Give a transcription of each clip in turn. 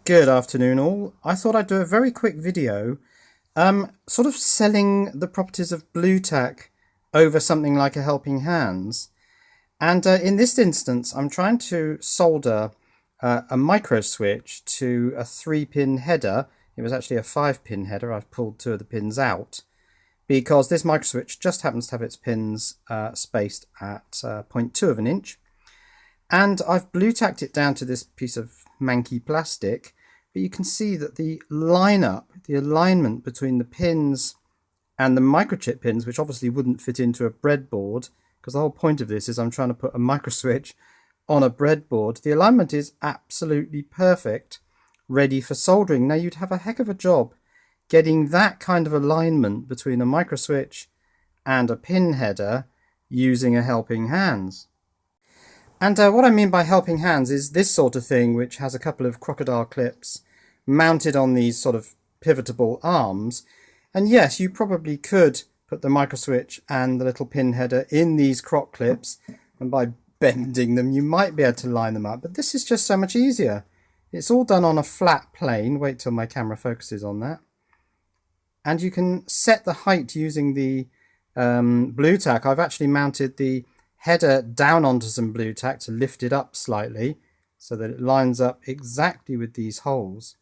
Good afternoon all. I thought I'd do a very quick video sort of selling the properties of Blu Tack over something like a helping hands. And in this instance I'm trying to solder a micro switch to a 3-pin header. It was actually a 5-pin header. I've pulled 2 of the pins out because this micro switch just happens to have its pins spaced at 0.2 of an inch. And I've Blu Tacked it down to this piece of manky plastic, but you can see that the alignment between the pins and the microchip pins, which obviously wouldn't fit into a breadboard, because the whole point of this is I'm trying to put a micro switch on a breadboard. The alignment is absolutely perfect, ready for soldering. Now you'd have a heck of a job getting that kind of alignment between a micro switch and a pin header using a helping hands. And what I mean by helping hands is this sort of thing, which has a couple of crocodile clips mounted on these sort of pivotable arms. And yes, you probably could put the micro switch and the little pin header in these croc clips, and by bending them you might be able to line them up, but this is just so much easier. It's all done on a flat plane. Wait till my camera focuses on that. And you can set the height using the Blu Tack. I've actually mounted the header down onto some Blu Tack to lift it up slightly so that it lines up exactly with these holes.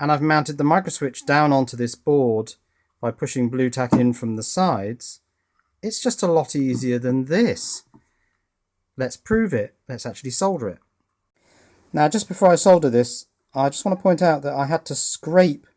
And I've mounted the micro switch down onto this board by pushing Blu Tack in from the sides. It's just a lot easier than this. Let's prove it. Let's actually solder it. Now, just before I solder this, I just want to point out that I had to scrape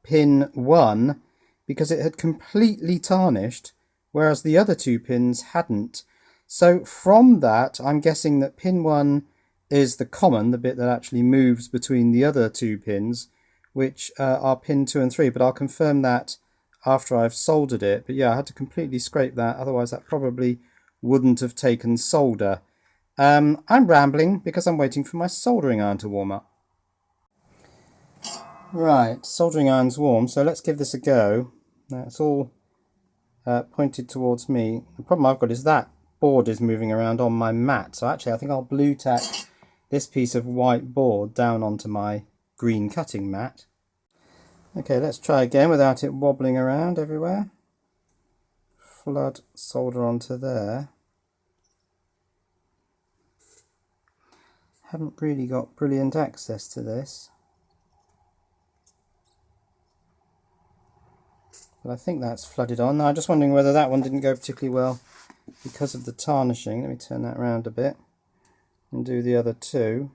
pin 1 because it had completely tarnished, whereas the other 2 pins hadn't. So from that, I'm guessing that pin 1 is the common, the bit that actually moves between the other 2 pins, which are pin 2 and 3, but I'll confirm that after I've soldered it. But yeah, I had to completely scrape that, otherwise that probably wouldn't have taken solder. I'm rambling because I'm waiting for my soldering iron to warm up. Right, soldering iron's warm, so let's give this a go. Now it's all pointed towards me. The problem I've got is that board is moving around on my mat, so actually I think I'll Blu Tack this piece of white board down onto my green cutting mat. Okay, let's try again without it wobbling around everywhere. Flood solder onto there. Haven't really got brilliant access to this, but I think that's flooded on. Now I'm just wondering whether that one didn't go particularly well because of the tarnishing. Let me turn that around a bit and do the other 2.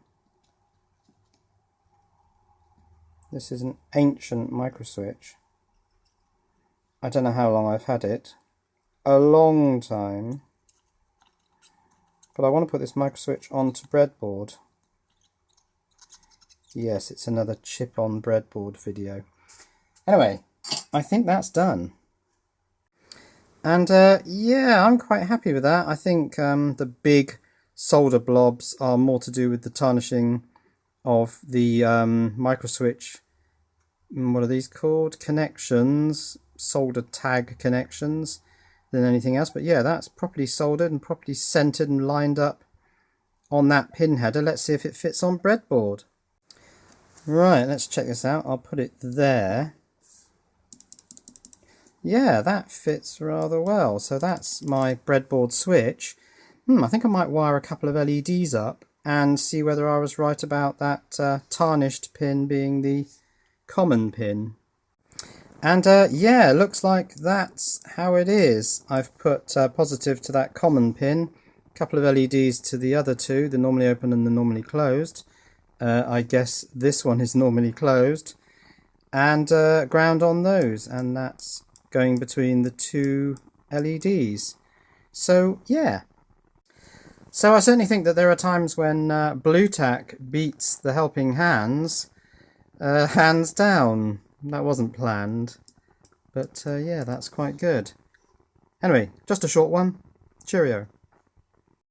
This is an ancient micro switch. I don't know how long I've had it. A long time. But I want to put this micro switch onto breadboard. Yes, it's another chip on breadboard video. Anyway, I think that's done. And yeah, I'm quite happy with that. I think the big solder blobs are more to do with the tarnishing of the micro switch. What are these called? Connections, solder tag connections, than anything else. But yeah, that's properly soldered and properly centered and lined up on that pin header. Let's see if it fits on breadboard. Right, let's check this out. I'll put it there. Yeah, that fits rather well. So that's my breadboard switch. I think I might wire a couple of LEDs up and see whether I was right about that tarnished pin being the common pin. And yeah, looks like that's how it is. I've put positive to that common pin, a couple of LEDs to the other 2, the normally open and the normally closed. I guess this one is normally closed, and ground on those, and that's going between the 2 LEDs. So yeah. So I certainly think that there are times when Blu Tack beats the helping hands, hands down. That wasn't planned, but yeah, that's quite good. Anyway, just a short one. Cheerio.